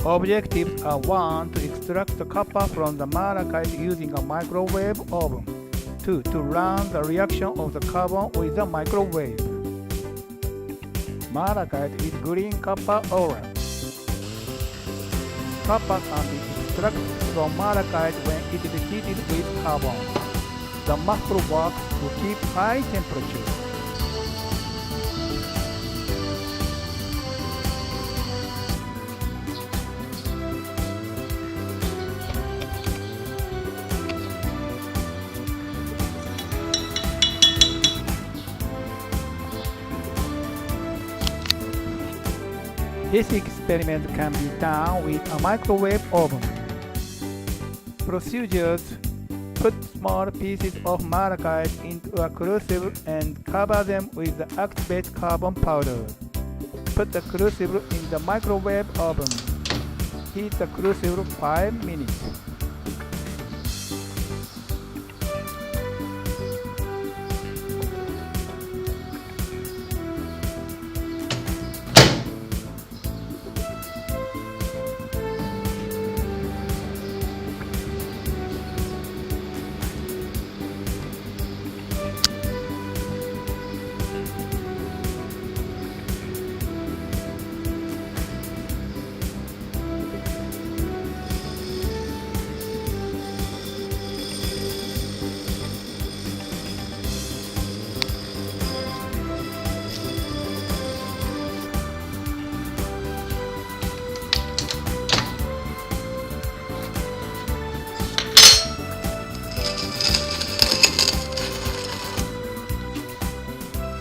Objectives are 1. To extract the copper from the malachite using a microwave oven. 2. To run the reaction of the carbon with the microwave. Malachite is green copper orange. Copper can be extracted from malachite when it is heated with carbon. The muffle works to keep high temperature. This experiment can be done with a microwave oven. Procedures: put small pieces of malachite into a crucible and cover them with the activated carbon powder. Put the crucible in the microwave oven. Heat the crucible 5 minutes.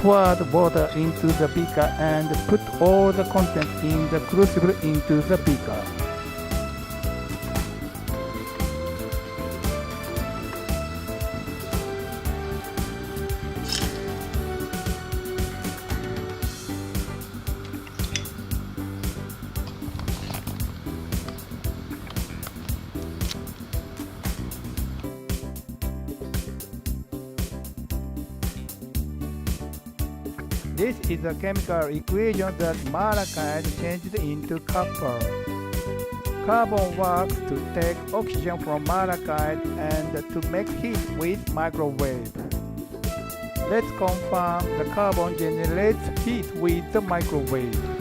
Pour the water into the beaker and put all the contents in the crucible into the beaker. This is a chemical equation that malachite changes into copper. Carbon works to take oxygen from malachite and to make heat with microwave. Let's confirm the carbon generates heat with the microwave.